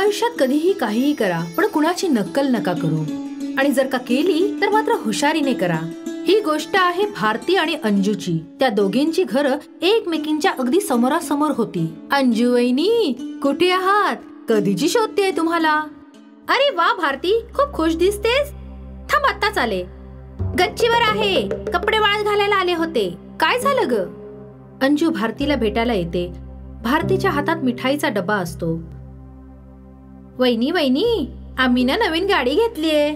आयुष्यात कधीही काहीही करा, पण कुणाची नक्कल नका करू, आणि जर का केली तर मात्र हुशारीने करा. ही गोष्ट आहे भारती आणि अंजूची. त्या दोघींची घरं एकमेकींच्या अगदी समोरासमोर होती. अंजू वहिनी, कुठे आहात? कधीची शोधतेय तुम्हाला. अरे वा भारती, खूप खुश दिसतेस. थांब, आत्ताच आले. गच्चीवर आहे, कपडे वाळत घालायला आले होते. काय झालं ग? अंजू भारतीला भेटायला येते. भारतीच्या हातात मिठाईचा डबा असतो. वहिनी वहिनी, आम्ही ना नवीन गाडी घेतलीये.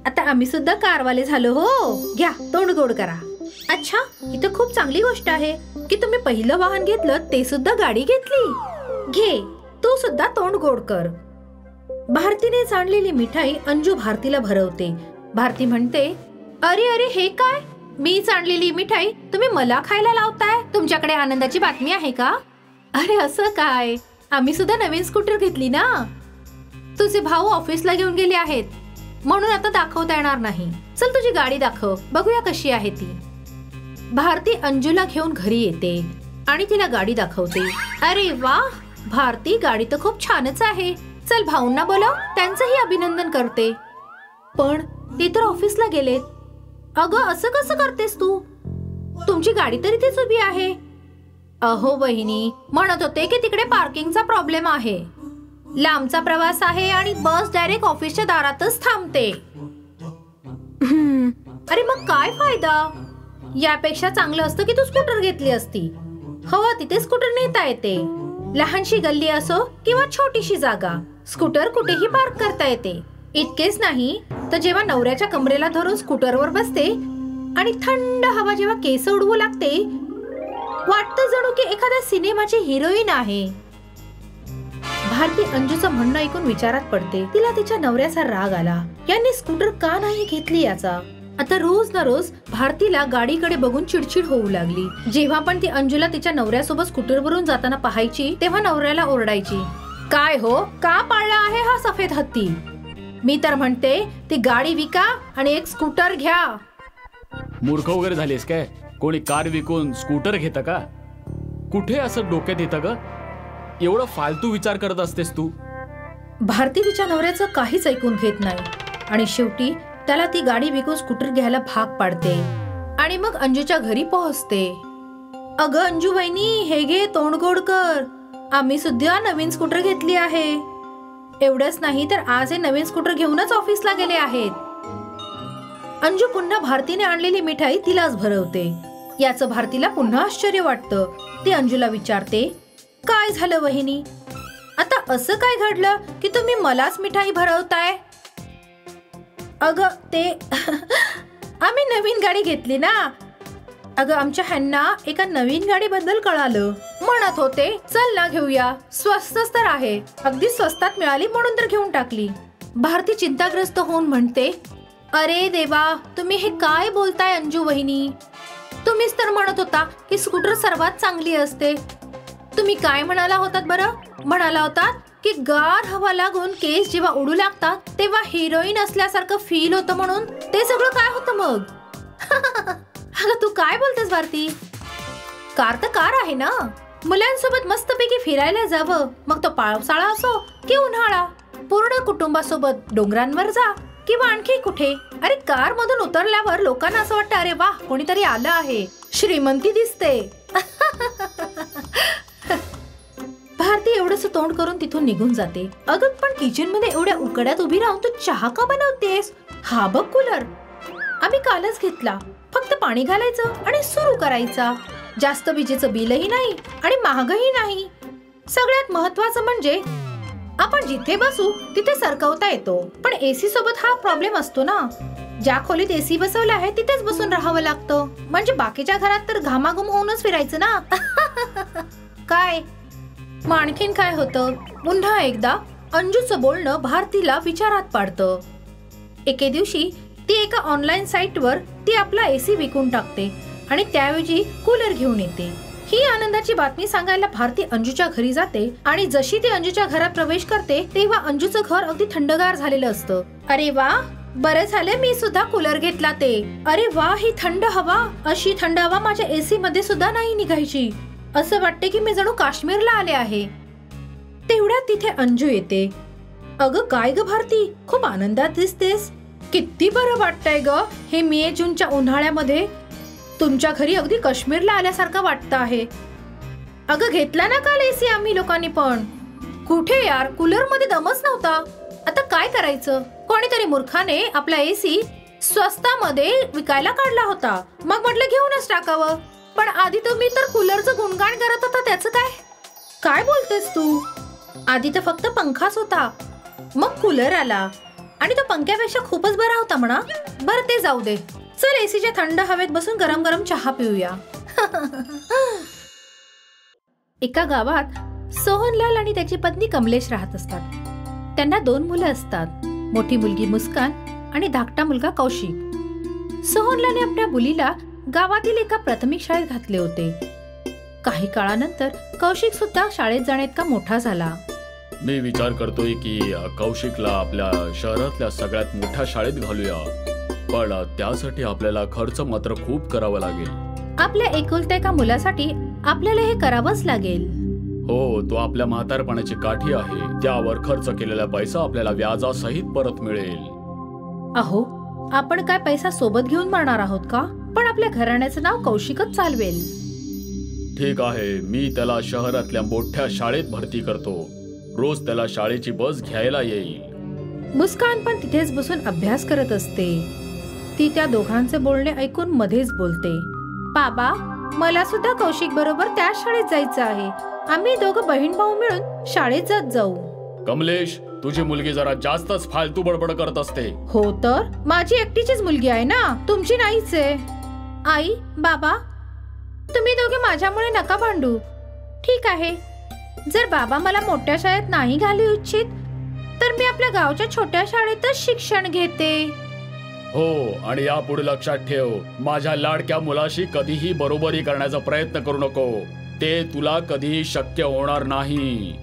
आता आम्ही सुद्धा कारवाले झालो हो. घ्या, तोंड गोड करा. अच्छा, ही तर खूप चांगली गोष्ट आहे की तुम्ही पहिलं वाहन घेतलं, ते सुद्धा गाडी घेतली. घे, तू सुद्धा तोंड गोड कर. भारतीने सांडलेली मिठाई अंजू भारतीला भरवते. भारती म्हणते, अरे अरे, हे काय? मी सांडलेली मिठाई तुम्ही मला खायला लावताय? तुमच्याकडे आनंदाची बातमी आहे का? अरे असं काय, आम्ही सुद्धा नवीन स्कूटर घेतली ना. तुझे भाऊ ऑफिसला घेऊन गेले आहेत, म्हणून आता दाखवता येणार नाही. चल तुझी गाडी दाखव, बघूया कशी आहे ती. भारती अंजूला घेऊन घरी येते आणि तिला गाडी दाखवते. अरे वा भारती, गाडी तर खूप छानच आहे. चल भाऊंना बोलाव, त्यांचंही अभिनंदन करते. पण ते तर ऑफिसला गेलेत. अगं असं कसं करतेस तू? तुमची गाडी तर इथेच उभी आहे. अहो वहिनी, म्हणत होते की तिकडे पार्किंगचा प्रॉब्लेम आहे. लांबचा प्रवास आहे आणि बस डायरेक्ट ऑफिसच्या दारातच थांबते. अरे मग काय फायदा? यापेक्षा चांगलं असतं की तू स्कूटर घेतली असती. हवा तिथे स्कूटर नेता येते. लहानशी गल्ली असो किंवा छोटीशी जागा, स्कूटर कुठेही पार्क करता येते. इतकेच नाही तर जेव्हा नवऱ्याच्या कमरेला धरून स्कूटरवर बसते आणि थंड हवा जेव्हा केस उडवू लागते, वाटतं जणू की एखाद्या सिनेमाची हिरोईन आहे. भारती अंजूचं म्हणणं ऐकून विचारात पडते. तिला तिच्या नवऱ्याचा राग आला. यांनी स्कूटर का नाही घेतली याचा. आता रोज ना रोज भारतीला गाडीकडे बघून चिडचिड होऊ लागली. जेव्हा पण ती अंजूला तिच्या नवऱ्यासोबत स्कूटरवरून जाताना पाहायची, तेव्हा नवऱ्याला ओरडायची, काय हो, का पाळला आहे हा सफेद हत्ती? मी तर म्हणते ती गाडी विका आणि एक स्कूटर घ्या. मूर्ख वगैरे झालीस काय? कोणी कार विकून स्कूटर घेतं का? कुठे असं डोक्यात येतं ग? एवढं फालतू विचार करत असतेस तू. भारती तिच्या नवऱ्याचं काहीच ऐकून घेत नाही आणि शेवटी त्याला ती गाडी विकून स्कूटर घ्यायला भाग पाडते आणि मग अंजूच्या घरी पोहोचते. अगं अंजू वहिनी, हे घे, तोंड गोड कर. आम्ही सुद्धा नवीन स्कूटर घेतली आहे. एवढंच नाही तर आज हे नवीन स्कूटर घेऊनच ऑफिसला गेले आहेत. अंजू पुन्हा भारतीने आणलेली मिठाई तिलाच भरवते. याचं भारतीला पुन्हा आश्चर्य वाटतं. ती अंजूला विचारते, काय झालं वहिनी? आता असं काय घडलं की तुम्ही मलाच मिठाई भरवताय? अगं ते आम्ही नवीन गाडी घेतली ना. अगं आमच्या ह्यांना एका नवीन गाडीबद्दल कळालं. म्हणत होते चल ना घेऊया, स्वस्तच तर आहे. अगदी स्वस्तात मिळाली म्हणून तर घेऊन टाकली. भारती चिंताग्रस्त होऊन म्हणते, अरे देवा, तुम्ही हे काय बोलताय अंजू वहिनी? तुम्हीच तर म्हणत होता की स्कूटर सर्वात चांगली असते. तुम्ही काय म्हणाला होतात बरं? म्हणाला होतात की गार हवा लागून केस जेव्हा उडू लागतात तेव्हा हिरोईन असल्यासारखं फील होतं म्हणून. ते सगळं काय होतं मग? अगं तू काय बोलतेस भारती? कार तर कार आहे ना. मुलांसोबत मस्तपैकी फिरायला जावं, मग तो पावसाळा असो की उन्हाळा. पूर्ण कुटुंबासोबत डोंगरांवर जा किंवा आणखी कुठे. अरे कार मधून उतरल्यावर लोकांना असं वाटतं, अरे वा, कोणीतरी आलं आहे, श्रीमंती दिसते. भारती एवढंच तोंड करून तिथून निघून जाते. अगं पण किचन मध्ये एवढ्या उकड्यात उभी राहून तू चहा का बनवतेस? हा बघ कूलर, आम्ही कालच घेतला. फक्त पाणी घालायचं आणि सुरू करायचा. जास्त विजेचं बिलही नाही आणि महागही नाही. सगळ्यात महत्वाचं म्हणजे आपण जिथे बसू तिथे सरकवता येतो. पण एसी सोबत हा प्रॉब्लेम असतो ना. ज्या खोलीत एसी बसवला आहे तिथेच बसून राहावं लागतं. म्हणजे बाकीच्या घरात तर घामाघूम होऊनच फिरायचं ना. काय मग आणखीन काय होतं? पुन्हा एकदा अंजूचं बोलणं भारतीला विचारात पाडतं. एके दिवशी ती एका ऑनलाईन साईटवर ती आपला एसी विकून टाकते आणि त्याऐवजी कूलर घेऊन येते. ही आनंदाची बातमी सांगायला भारती अंजूच्या घरी जाते आणि जशी ती अंजूच्या घरात प्रवेश करते तेव्हा अंजूचं घर अगदी थंडगार झालेलं असतं. अरे वा, बरं झालं मी सुद्धा कूलर घेतला ते. अरे वा, ही थंड हवा, अशी थंड हवा माझ्या एसी मध्ये सुद्धा नाही निघायची. असं वाटते की मी जणू काश्मीरला आले आहे. तेवढ्यात तिथे अंजू येते. अगं काय ग भारती, खूप आनंदात दिसतेस. किती बरं वाटतंय ग हे मे जूनच्या उन्हाळ्यामध्ये. तुमच्या घरी अगदी काश्मीरला आल्यासारखं वाटतं आहे. अगं घेतला ना काल एसी आम्ही लोकांनी पण. कुठे यार, कूलर मध्ये दमच नव्हता. आता काय करायचं, कोणीतरी मूर्खाने आपला एसी स्वस्तामध्ये विकायला काढला होता. मग म्हटलं घेऊनच टाकावं. पण आधी तुम्ही तर कूलरचं गुणगाण करत होता, त्याचं काय? काय बोलतेस तू? आधी तर फक्त पंखाच होता, मग कूलर आला आणि तो पंख्यापेक्षा खूपच बरा होता म्हणा. बरं ते जाऊ दे, चल एसीच्या थंड हवेत बसून गरम गरम चहा पिऊया. एका गावात सोहनलाल आणि त्याची पत्नी कमलेश राहत असतात. त्यांना 2 मुलं असतात, मोठी मुलगी मुस्कान आणि धाकटा मुलगा कौशिक. सोहनलालने आपल्या मुलीला गावातील एका प्राथमिक शाळेत घातले होते. काही काळानंतर कौशिक सुद्धा शाळेत जाण्याइतका मोठा झाला. मी विचार करतोय की कौशिकला आपल्या शहरातल्या सगळ्यात मोठ्या शाळेत घालूया, पण त्यासाठी आपल्याला खर्च मात्र खूप करावा लागेल. आपल्या एकुलत्या एका मुलासाठी आपल्याला हे करावंच लागेल. हो, तो आपल्या म्हातारपणाची काठी आहे. त्यावर खर्च केलेला पैसा आपल्याला व्याजासहित परत मिळेल. अहो, आपण काय पैसा सोबत घेऊन मरणार आहोत का? पण आपल्या घराण्याचं नाव कौशिकच चालवेल. ठीक आहे, मी त्याला शहरातल्या मोठ्या शाळेत भरती करतो. रोज त्याला शाळेची बस घ्यायला येईल. मुस्कान पण तिथेच बसून अभ्यास करत असते. ती त्या दोघांचे बोलणे ऐकून मध्येच बोलते. बाबा, मला सुद्धा कौशिक बरोबर त्या शाळेत जायचं आहे. आम्ही दोघं बहीण भाऊ मिळून शाळेत जात जाऊ. कमलेश, तुझी मुलगी जरा जास्तच फालतू बडबड करत असते. हो तर, माझी एकटीचीच मुलगी आहे ना, तुमची नाहीच आहे. आई, बाबा, तुम्ही दोघे माझ्यामुळे नका भांडू. ठीक आहे, जर बाबा मला मोठ्या शाळेत नाही घालू इच्छित तर मी आपल्या गावच्या छोट्या शाळेतच शिक्षण घेते. हो, आणि यापुढे लक्षात ठेव, माझ्या लाडक्या मुलाशी कधीही बरोबरी करण्याचा प्रयत्न करू नको. ते तुला कधीही शक्य होणार नाही.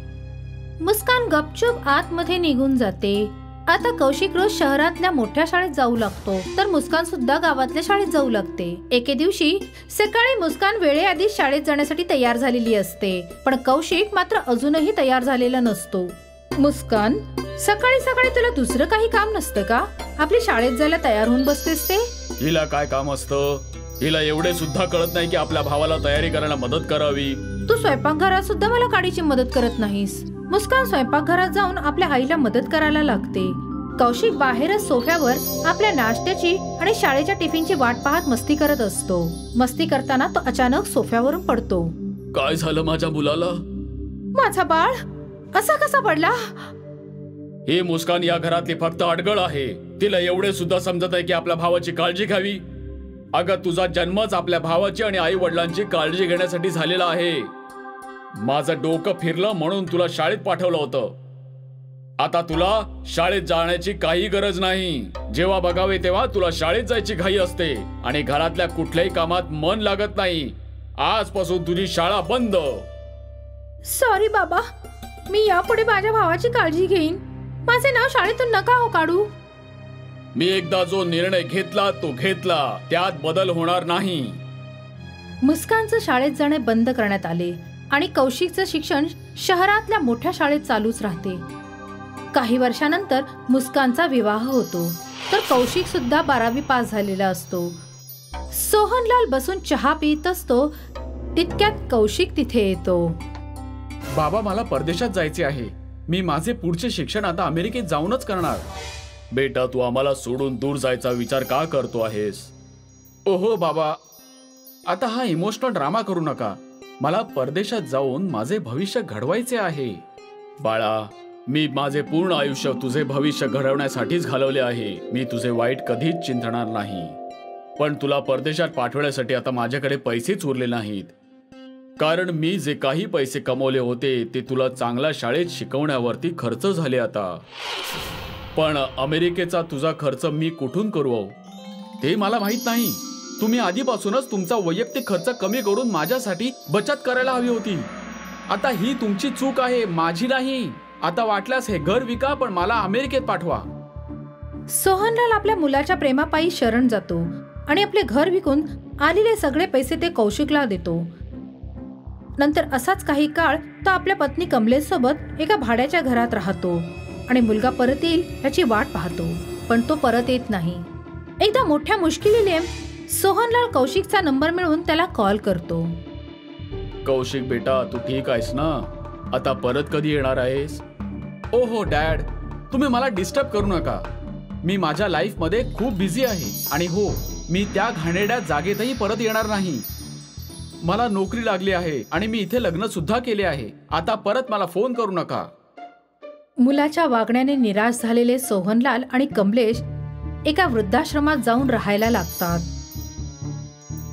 मुस्कान गपचूप आतमध्ये निघून जाते. आता कौशिक रोज शहरातल्या मोठ्या शाळेत जाऊ लागतो, तर मुस्कान सुद्धा गावातल्या शाळेत जाऊ लागते. एके दिवशी सकाळी मुस्कान वेळेआधी शाळेत जाण्यासाठी तयार झालेली असते, पण कौशिक मात्र अजूनही तयार झालेला नसतो. मुस्कान, सकाळी सकाळी तुला दुसरं काही काम नसतं का? आपली शाळेत जायला तयार होऊन बसतेस ते. हिला काय काम असतं? हिला एवढे सुद्धा कळत नाही की आपल्या भावाला तयारी करायला मदत करावी. तू स्वयंपाकघरात सुद्धा मला काडीची मदत करत नाहीस. मुस्कान स्वयंपाकघरात जाऊन आपल्या आईला मदत करायला लागते. कौशिक बाहेरच सोफ्यावर आपल्या नाश्त्याची आणि शाळेच्या टिफिनची वाट पाहत मस्ती करत असतो. मस्ती करताना तो अचानक सोफ्यावरून पडतो. काय झालं माझ्या मुलाला? माझा बाळ असा कसा पडला? ही मुस्कान या घरातली फक्त अडगळ आहे. तिला एवढे सुद्धा समजत आहे की आपल्या भावाची काळजी घ्यावी. अगं, तुझा जन्मच आपल्या भावाची आणि आई वडिलांची काळजी घेण्यासाठी झालेला आहे. माझं डोकं फिरलं म्हणून तुला शाळेत पाठवलं होतं. आता तुला शाळेत जाण्याची काही गरज नाही. जेव्हा बघावे तेव्हा तुला शाळेत जायची घाई असते आणि घरातल्या कुठल्याही कामात मन लागत नाही. आजपासून तुझी शाळा बंद. सॉरी बाबा, मी यापुढे माझ्या भावाची काळजी घेईन. माझे नाव शाळेतून नका हो काढू. मी एकदा जो निर्णय घेतला तो घेतला, त्यात बदल होणार नाही. मुस्कानचं शाळेत जाणे बंद करण्यात आले आणि कौशिकचं शिक्षण शहरातल्या मोठ्या शाळेत चालूच राहते. काही वर्षानंतर मुस्कानचा विवाह होतो, तर कौशिक सुद्धा 12वी पास झालेला असतो. सोहनलाल बसून चहा पित असतो, तितक्यात कौशिक तिथे येतो. बाबा, मला परदेशात जायचे आहे. मी माझे पुढचे शिक्षण आता अमेरिकेत जाऊनच करणार. बेटा, तू आम्हाला सोडून दूर जायचा विचार का करतो आहेस? ओहो बाबा, आता हा इमोशनल ड्रामा करू नका. मला परदेशात जाऊन माझे भविष्य घडवायचे आहे. बाळा, मी माझे पूर्ण आयुष्य तुझे भविष्य घडवण्यासाठीच घालवले आहे. मी तुझे वाईट कधीच चिंतणार नाही. पण तुला परदेशात पाठवण्यासाठी आता माझ्याकडे पैसेच उरले नाहीत. कारण मी जे काही पैसे कमवले होते ते तुला चांगल्या शाळेत शिकवण्यावरती खर्च झाले आता. पण अमेरिकेचा तुझा खर्च मी कुठून करू ते मला माहित नाही. तुम्ही आधीपासूनच तुमचा वैयक्तिक खर्च कमी करून माझ्यासाठी बचत करायला हवी होती. आता ही तुमची चूक आहे, माझी नाही. आता वाटल्यास हे घर विका, पण मला अमेरिकेत पाठवा. सोहनलाल आपल्या मुलाच्या प्रेमापायी शरण जातो आणि आपले घर विकून आलेले सगळे पैसे ते कौशिकला देतो. नंतर असाच काही काळ तो आपल्या पत्नी कमलेश सोबत एका भाड्याच्या घरात राहतो. आणि मुलगा परत येईल याची वाट पाहतो, पण तो परत येत नाही. एकदा मोठ्या मुश्किलीने सोहनलाल कौशिकचा नंबर मिळवून त्याला कॉल करतो. कौशिक बेटा, तू ठीक आहेस ना? आता परत कधी येणार आहेस? ओहो डॅड, तुम्ही मला डिस्टर्ब करू नका. मी माझ्या लाईफ मध्ये खूप बिझी आहे आणि हो, मी त्या घाणेरड्या जागेतही परत येणार नाही. मला नोकरी लागली आहे आणि मी इथे लग्न सुद्धा केले आहे. आता परत मला फोन करू नका. मुलाच्या वागण्याने निराश झालेले सोहनलाल आणि कमलेश एका वृद्धाश्रमात जाऊन राहायला लागतात,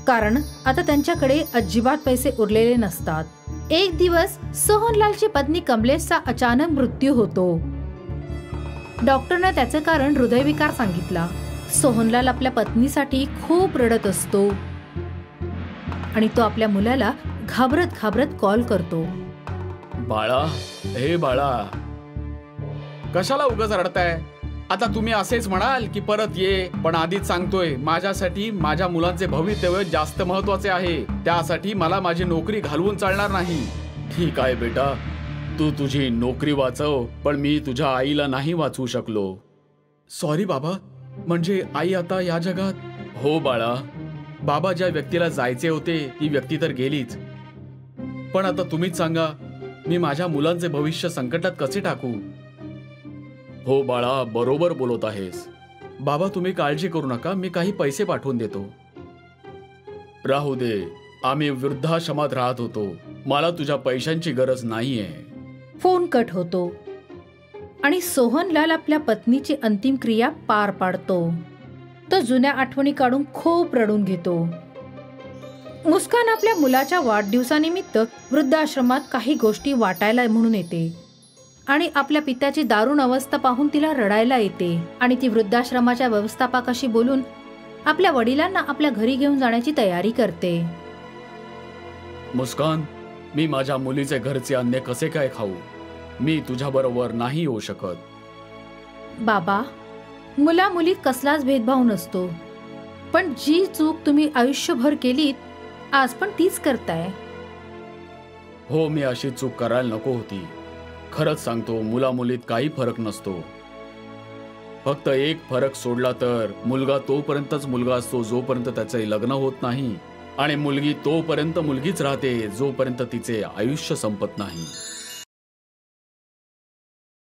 कारण आता त्यांच्याकडे अजिबात पैसे उरलेले नसतात. एक दिवस सोहनलालची पत्नी कमलेशचा अचानक मृत्यू होतो. डॉक्टरने त्याचे कारण हृदयविकार सांगितला. सोहनलाल आपल्या पत्नीसाठी खूप रडत असतो आणि तो आपल्या मुलाला घाबरत घाबरत कॉल करतो. बाळा, हे बाळा, कशाला उगाच रडताय? आता तुम्ही असेच म्हणाल की परत ये, पण आधीच सांगतोय, माझ्यासाठी माझ्या मुलांचे भवितव्य जास्त महत्वाचे आहे. त्यासाठी मला माझी नोकरी घालवून चालणार नाही. ठीक आहे बेटा, तू तुझी नोकरी वाचव, पण मी तुझ्या आईला नाही वाचवू शकलो. सॉरी बाबा, म्हणजे आई आता या जगात? हो बाळा, बाबा ज्या व्यक्तीला जायचे होते ती व्यक्ती तर गेलीच, पण आता तुम्हीच सांगा, मी माझ्या मुलांचे भविष्य संकटात कसे टाकू? हो बाळा, बरोबर बोलत आहेस. बाबा तुम्ही काळजी करू नका, मी काही पैसे पाठवून देतो. राहू दे, आम्ही वृद्धाश्रमात राहत होतो, मला तुझ्या पैशांची गरज नाहीये. फोन कट होतो आणि सोहनलाल आपल्या पत्नीची अंतिम क्रिया पार पाडतो. तो जुन्या आठवणी काढून खूप रडून घेतो. मुस्कान आपल्या मुलाच्या वाढदिवसानिमित्त वृद्धाश्रमात काही गोष्टी वाटायला म्हणून येते आणि आपल्या पित्याची दारुण अवस्था पाहून तिला रडायला येते आणि ती वृद्धाश्रमाच्या व्यवस्थापकाशी बोलून आपल्या वडिलांना आपल्या घरी घेऊन जाण्याची तयारी करते. मुस्कान, मी माझ्या मुलीचे घरचे अन्न कसे काय खाऊ? मी तुझ्या बरोबर नाही येऊ शकत. बाबा, मुला मुलीत कसलाच भेदभाव नसतो, पण जी चूक तुम्ही आयुष्यभर केलीत आज पण तीच करताय. हो, मी अशी चूक करायला नको होती. खरंच सांगतो, मुला मुलीत काही फरक नसतो. फक्त एक फरक सोडला तर मुलगा तोपर्यंतच मुलगा असतो जोपर्यंत त्याचे लग्न होत नाही, आणि मुलगी तोपर्यंत मुलगीच राहते जोपर्यंत तिचे आयुष्य संपत नाही.